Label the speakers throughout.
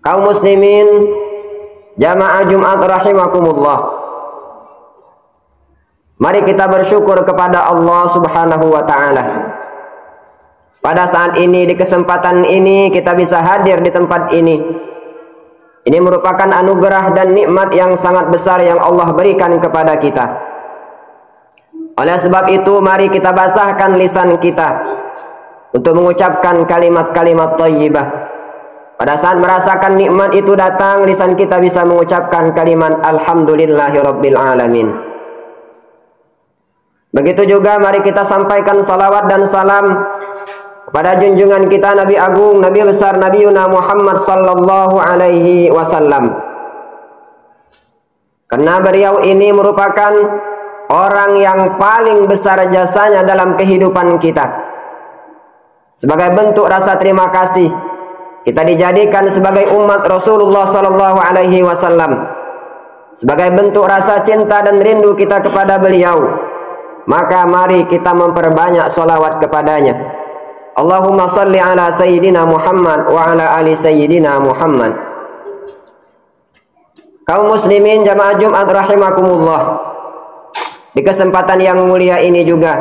Speaker 1: Kaum muslimin jamaah Jumat rahimakumullah, mari kita bersyukur kepada Allah Subhanahu wa ta'ala. Pada saat ini, di kesempatan ini, kita bisa hadir di tempat ini. Ini merupakan anugerah dan nikmat yang sangat besar yang Allah berikan kepada kita. Oleh sebab itu, mari kita basahkan lisan kita untuk mengucapkan kalimat-kalimat thayyibah. Pada saat merasakan nikmat itu datang, lisan kita bisa mengucapkan kalimat alhamdulillahirabbil alamin. Begitu juga mari kita sampaikan salawat dan salam kepada junjungan kita Nabi Agung, Nabi besar Nabi Yuna Muhammad sallallahu alaihi wasallam. Karena beliau ini merupakan orang yang paling besar jasanya dalam kehidupan kita. Sebagai bentuk rasa terima kasih, kita dijadikan sebagai umat Rasulullah sallallahu alaihi wasallam. Sebagai bentuk rasa cinta dan rindu kita kepada beliau, maka mari kita memperbanyak salawat kepadanya. Allahumma salli ala Sayyidina Muhammad wa ala ali Sayyidina Muhammad. Kaum muslimin jamaah Jumat rahimakumullah, di kesempatan yang mulia ini juga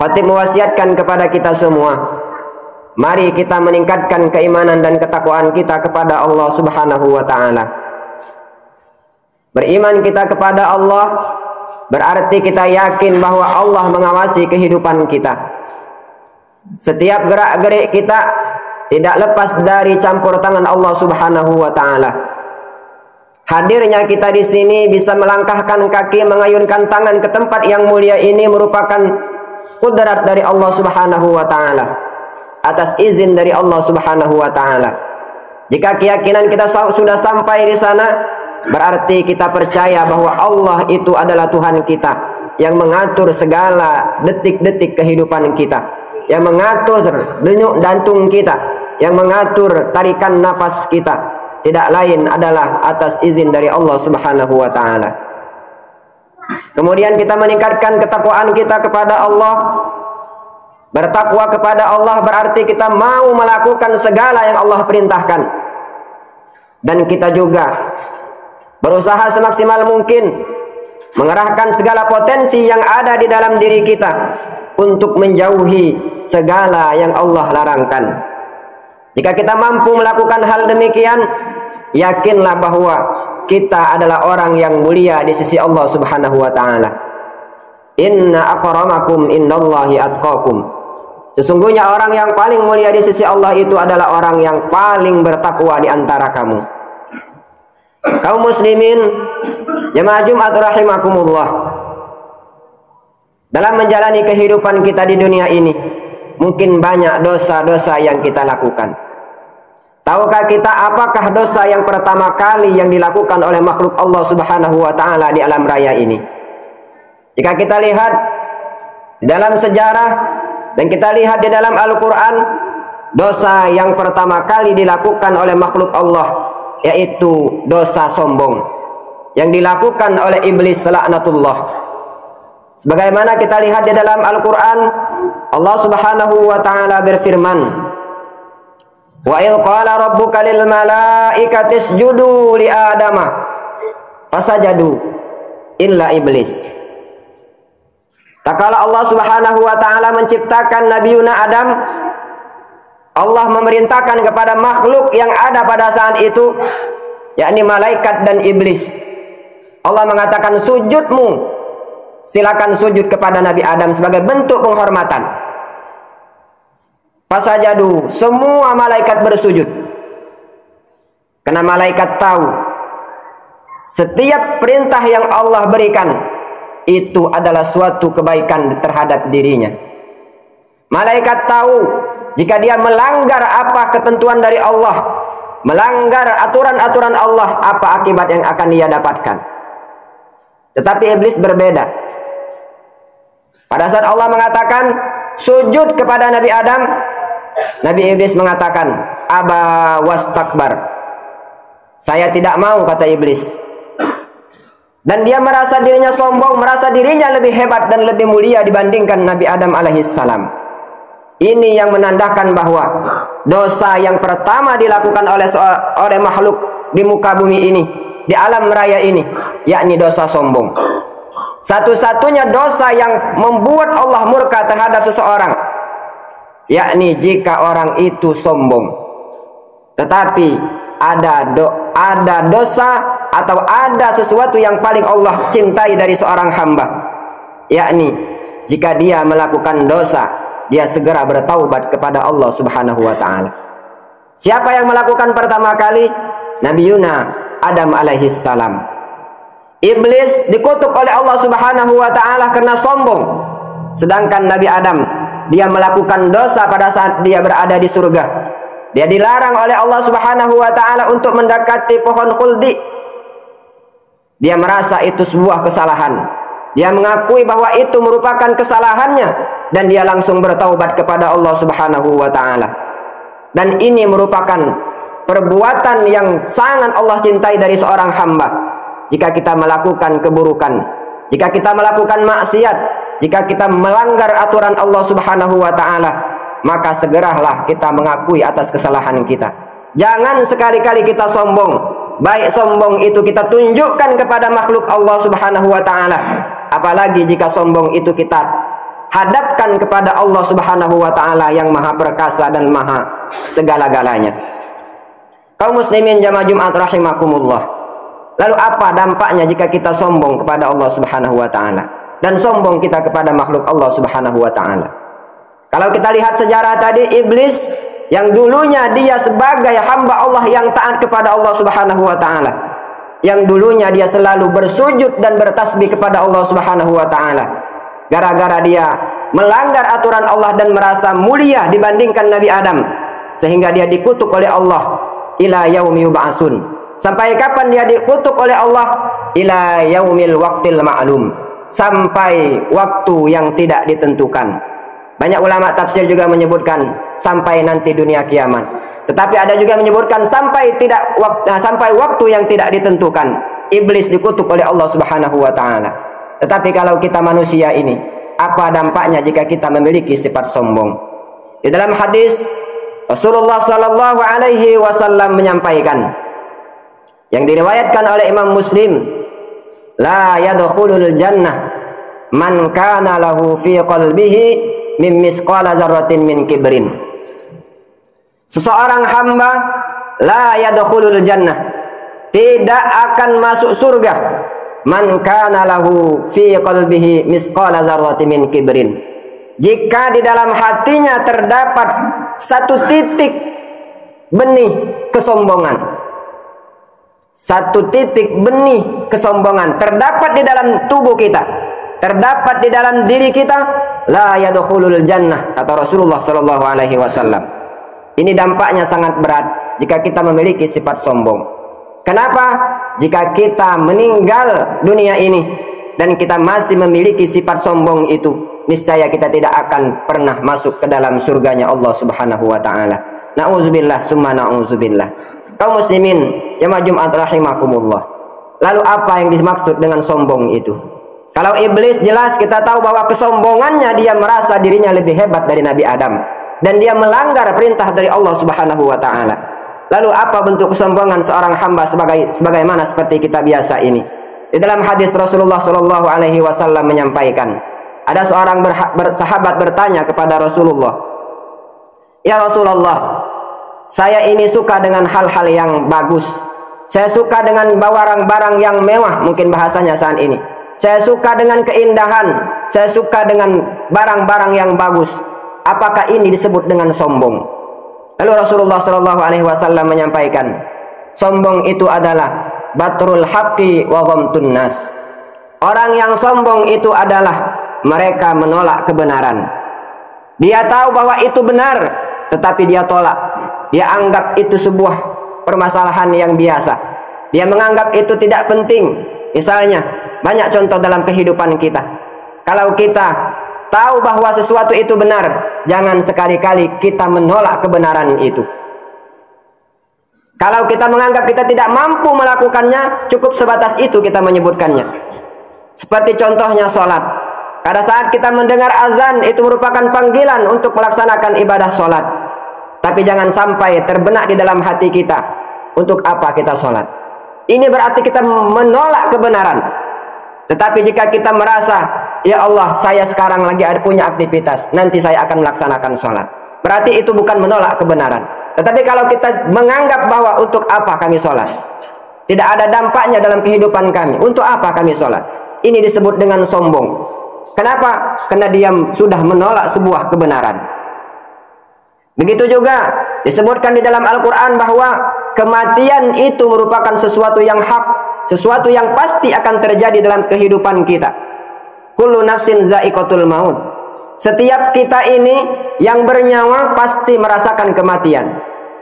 Speaker 1: khatib mewasiatkan kepada kita semua, mari kita meningkatkan keimanan dan ketakwaan kita kepada Allah Subhanahu wa ta'ala. Beriman kita kepada Allah berarti kita yakin bahwa Allah mengawasi kehidupan kita. Setiap gerak-gerik kita tidak lepas dari campur tangan Allah Subhanahu wa ta'ala. Hadirnya kita di sini, bisa melangkahkan kaki, mengayunkan tangan ke tempat yang mulia ini merupakan kudrat dari Allah Subhanahu wa ta'ala, atas izin dari Allah Subhanahu wa ta'ala. Jika keyakinan kita sudah sampai di sana, berarti kita percaya bahwa Allah itu adalah Tuhan kita yang mengatur segala detik-detik kehidupan kita, yang mengatur denyut jantung kita, yang mengatur tarikan nafas kita, tidak lain adalah atas izin dari Allah Subhanahu wa ta'ala. Kemudian kita meningkatkan ketakwaan kita kepada Allah. Bertakwa kepada Allah berarti kita mau melakukan segala yang Allah perintahkan, dan kita juga berusaha semaksimal mungkin mengerahkan segala potensi yang ada di dalam diri kita untuk menjauhi segala yang Allah larangkan. Jika kita mampu melakukan hal demikian, yakinlah bahwa kita adalah orang yang mulia di sisi Allah Subhanahu wa ta'ala. Inna akramakum indallahi atqakum. Sesungguhnya orang yang paling mulia di sisi Allah itu adalah orang yang paling bertakwa di antara kamu. Kaum muslimin jemaah Jumat rahimakumullah, dalam menjalani kehidupan kita di dunia ini, mungkin banyak dosa-dosa yang kita lakukan. Tahukah kita apakah dosa yang pertama kali yang dilakukan oleh makhluk Allah Subhanahu wa ta'ala di alam raya ini? Jika kita lihat di dalam sejarah dan kita lihat di dalam Al-Quran, dosa yang pertama kali dilakukan oleh makhluk Allah yaitu dosa sombong yang dilakukan oleh iblis laknatullah. Sebagaimana kita lihat di dalam Al-Quran, Allah Subhanahu wa ta'ala berfirman, wa idh qala rabbuka lil malaikati isjudu li adama fasajadu illa iblis. Tatkala Allah Subhanahu wa ta'ala menciptakan Nabi Yuna Adam, Allah memerintahkan kepada makhluk yang ada pada saat itu, yakni malaikat dan iblis. Allah mengatakan, sujudmu, silakan sujud kepada Nabi Adam sebagai bentuk penghormatan. Fasajadu, semua malaikat bersujud. Karena malaikat tahu setiap perintah yang Allah berikan itu adalah suatu kebaikan terhadap dirinya. Malaikat tahu jika dia melanggar apa ketentuan dari Allah, melanggar aturan-aturan Allah, apa akibat yang akan dia dapatkan. Tetapi iblis berbeda. Pada saat Allah mengatakan sujud kepada Nabi Adam, Nabi iblis mengatakan aba wastakbar. Saya tidak mau, kata iblis. Dan dia merasa dirinya sombong, merasa dirinya lebih hebat dan lebih mulia dibandingkan Nabi Adam alaihissalam. Ini yang menandakan bahwa dosa yang pertama dilakukan oleh makhluk di muka bumi ini, di alam raya ini, yakni dosa sombong. Satu-satunya dosa yang membuat Allah murka terhadap seseorang, yakni jika orang itu sombong. Tetapi ada dosa atau ada sesuatu yang paling Allah cintai dari seorang hamba, yakni jika dia melakukan dosa, dia segera bertaubat kepada Allah Subhanahu wa taala. Siapa yang melakukan pertama kali? Nabi Yuna Adam alaihi salam. Iblis dikutuk oleh Allah Subhanahu wa taala karena sombong. Sedangkan Nabi Adam, dia melakukan dosa pada saat dia berada di surga. Dia dilarang oleh Allah Subhanahu wa taala untuk mendekati pohon khuldi. Dia merasa itu sebuah kesalahan. Dia mengakui bahwa itu merupakan kesalahannya dan dia langsung bertaubat kepada Allah Subhanahu wa taala. Dan ini merupakan perbuatan yang sangat Allah cintai dari seorang hamba. Jika kita melakukan keburukan, jika kita melakukan maksiat, jika kita melanggar aturan Allah Subhanahu wa taala, maka segeralah kita mengakui atas kesalahan kita. Jangan sekali-kali kita sombong. Baik sombong itu kita tunjukkan kepada makhluk Allah Subhanahu wa taala, apalagi jika sombong itu kita hadapkan kepada Allah Subhanahu wa taala yang maha perkasa dan maha segala-galanya. Kaum muslimin jamaah Jumat rahimakumullah. Lalu apa dampaknya jika kita sombong kepada Allah Subhanahu wa taala dan sombong kita kepada makhluk Allah Subhanahu wa taala? Kalau kita lihat sejarah tadi, iblis yang dulunya dia sebagai hamba Allah yang taat kepada Allah Subhanahu wa taala, yang dulunya dia selalu bersujud dan bertasbih kepada Allah Subhanahu wa taala, gara-gara dia melanggar aturan Allah dan merasa mulia dibandingkan Nabi Adam, sehingga dia dikutuk oleh Allah ila yaumi yub'atsun. Sampai kapan dia dikutuk oleh Allah? Ila yaumil waqtil ma'lum, sampai waktu yang tidak ditentukan. Banyak ulama tafsir juga menyebutkan sampai nanti dunia kiamat. Tetapi ada juga menyebutkan sampai waktu yang tidak ditentukan. Iblis dikutuk oleh Allah Subhanahu wa taala. Tetapi kalau kita manusia ini, apa dampaknya jika kita memiliki sifat sombong? Di dalam hadis Rasulullah sallallahu alaihi wasallam menyampaikan, yang diriwayatkan oleh Imam Muslim, la yadkhulul jannah man kana lahu fi qalbihi min misqala dzarratin min kibrin. Seseorang hamba la yadkhulul jannah, tidak akan masuk surga, man kana lahu fi qalbihi misqala dzarratin min kibrin, jika di dalam hatinya terdapat satu titik benih kesombongan. Satu titik benih kesombongan terdapat di dalam tubuh kita, terdapat di dalam diri kita, la yadkhulul jannah, kata Rasulullah sallallahu alaihi wasallam. Ini dampaknya sangat berat jika kita memiliki sifat sombong. Kenapa? Jika kita meninggal dunia ini dan kita masih memiliki sifat sombong itu, niscaya kita tidak akan pernah masuk ke dalam surganya Allah Subhanahu wa taala. Nauzubillah summa nauzubillah. Kaum muslimin jamaah Jumat rahimakumullah. Lalu apa yang dimaksud dengan sombong itu? Kalau iblis, jelas kita tahu bahwa kesombongannya dia merasa dirinya lebih hebat dari Nabi Adam dan dia melanggar perintah dari Allah Subhanahu wa taala. Lalu apa bentuk kesombongan seorang hamba sebagaimana seperti kita biasa ini? Di dalam hadis Rasulullah sallallahu alaihi wasallam menyampaikan, ada seorang sahabat bertanya kepada Rasulullah, "Ya Rasulullah, saya ini suka dengan hal-hal yang bagus. Saya suka dengan barang-barang yang mewah," mungkin bahasanya saat ini. "Saya suka dengan keindahan. Saya suka dengan barang-barang yang bagus. Apakah ini disebut dengan sombong?" Lalu Rasulullah Shallallahu Alaihi Wasallam menyampaikan, sombong itu adalah batrul haqqi wa ghamtun nas. Orang yang sombong itu adalah mereka menolak kebenaran. Dia tahu bahwa itu benar, tetapi dia tolak. Dia anggap itu sebuah permasalahan yang biasa. Dia menganggap itu tidak penting. Misalnya, banyak contoh dalam kehidupan kita. Kalau kita tahu bahwa sesuatu itu benar, jangan sekali-kali kita menolak kebenaran itu. Kalau kita menganggap kita tidak mampu melakukannya, cukup sebatas itu kita menyebutkannya. Seperti contohnya sholat. Pada saat kita mendengar azan, itu merupakan panggilan untuk melaksanakan ibadah sholat. Tapi jangan sampai terbenak di dalam hati kita, untuk apa kita sholat. Ini berarti kita menolak kebenaran. Tetapi jika kita merasa, ya Allah, saya sekarang lagi ada punya aktivitas, nanti saya akan melaksanakan sholat, berarti itu bukan menolak kebenaran. Tetapi kalau kita menganggap bahwa untuk apa kami sholat, tidak ada dampaknya dalam kehidupan kami, untuk apa kami sholat, ini disebut dengan sombong. Kenapa? Karena dia sudah menolak sebuah kebenaran. Begitu juga disebutkan di dalam Al-Quran bahwa kematian itu merupakan sesuatu yang hak, sesuatu yang pasti akan terjadi dalam kehidupan kita. Kullu nafsin za'iqatul maut. Setiap kita ini yang bernyawa pasti merasakan kematian.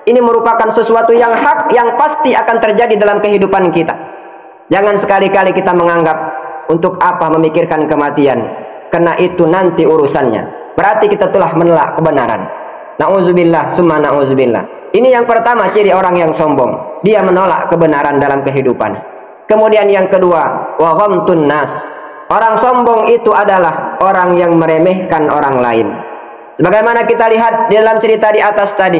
Speaker 1: Ini merupakan sesuatu yang hak, yang pasti akan terjadi dalam kehidupan kita. Jangan sekali-kali kita menganggap untuk apa memikirkan kematian, karena itu nanti urusannya. Berarti kita telah menolak kebenaran. Na'udzubillah summa na'udzubillah. Ini yang pertama ciri orang yang sombong. Dia menolak kebenaran dalam kehidupan. Kemudian yang kedua, wa ghamtun nas. Orang sombong itu adalah orang yang meremehkan orang lain. Sebagaimana kita lihat di dalam cerita di atas tadi,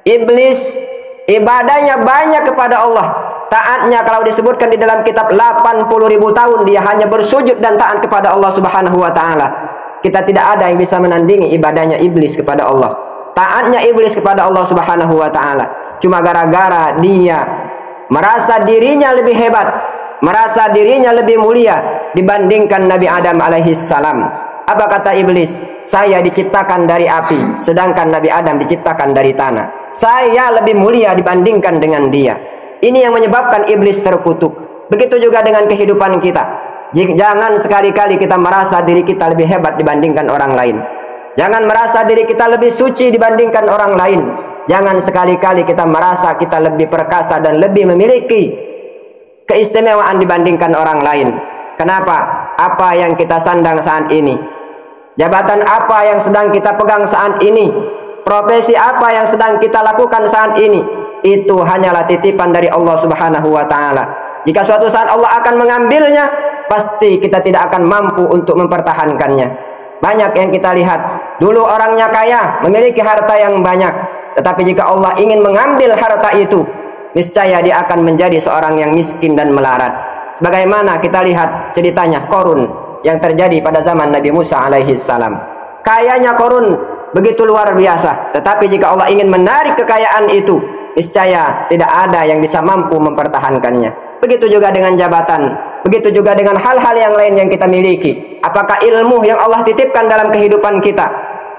Speaker 1: iblis ibadahnya banyak kepada Allah. Taatnya kalau disebutkan di dalam kitab 80.000 tahun dia hanya bersujud dan taat kepada Allah Subhanahu wa taala. Kita tidak ada yang bisa menandingi ibadahnya iblis kepada Allah. Taatnya iblis kepada Allah Subhanahu wa taala. Cuma gara-gara dia merasa dirinya lebih hebat, merasa dirinya lebih mulia dibandingkan Nabi Adam alaihi salam. Apa kata iblis? Saya diciptakan dari api, sedangkan Nabi Adam diciptakan dari tanah. Saya lebih mulia dibandingkan dengan dia. Ini yang menyebabkan iblis terkutuk. Begitu juga dengan kehidupan kita. Jangan sekali-kali kita merasa diri kita lebih hebat dibandingkan orang lain. Jangan merasa diri kita lebih suci dibandingkan orang lain. Jangan sekali-kali kita merasa kita lebih perkasa dan lebih memiliki keistimewaan dibandingkan orang lain. Kenapa? Apa yang kita sandang saat ini, jabatan apa yang sedang kita pegang saat ini, profesi apa yang sedang kita lakukan saat ini, itu hanyalah titipan dari Allah Subhanahu wa taala. Jika suatu saat Allah akan mengambilnya, pasti kita tidak akan mampu untuk mempertahankannya. Banyak yang kita lihat, dulu orangnya kaya, memiliki harta yang banyak, tetapi jika Allah ingin mengambil harta itu, niscaya dia akan menjadi seorang yang miskin dan melarat. Sebagaimana kita lihat ceritanya Qarun yang terjadi pada zaman Nabi Musa alaihi salam. Kayanya Qarun begitu luar biasa, tetapi jika Allah ingin menarik kekayaan itu, niscaya tidak ada yang bisa mampu mempertahankannya. Begitu juga dengan jabatan, begitu juga dengan hal-hal yang lain yang kita miliki. Apakah ilmu yang Allah titipkan dalam kehidupan kita,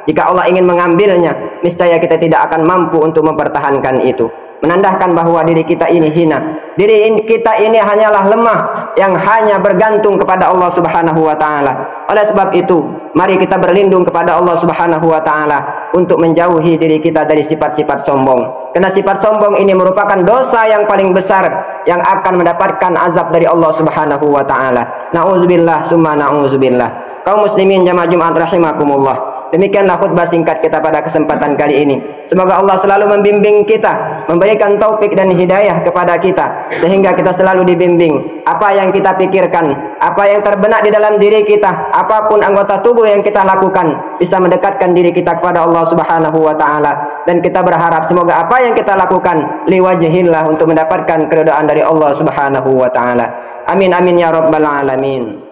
Speaker 1: jika Allah ingin mengambilnya, niscaya kita tidak akan mampu untuk mempertahankan itu. Menandakan bahwa diri kita ini hina, diri kita ini hanyalah lemah yang hanya bergantung kepada Allah Subhanahu wa taala. Oleh sebab itu, mari kita berlindung kepada Allah Subhanahu wa taala untuk menjauhi diri kita dari sifat-sifat sombong. Karena sifat sombong ini merupakan dosa yang paling besar yang akan mendapatkan azab dari Allah Subhanahu wa taala. Nauzubillah summa nauzubillah. Kaum muslimin jamaah Jumat rahimakumullah. Demikianlah khutbah singkat kita pada kesempatan kali ini. Semoga Allah selalu membimbing kita, memberikan taufik dan hidayah kepada kita, sehingga kita selalu dibimbing. Apa yang kita pikirkan, apa yang terbenak di dalam diri kita, apapun anggota tubuh yang kita lakukan, bisa mendekatkan diri kita kepada Allah Subhanahu wa taala. Dan kita berharap semoga apa yang kita lakukan liwajhillah, untuk mendapatkan keridhaan dari Allah Subhanahu wa taala. Amin amin ya rabbal alamin.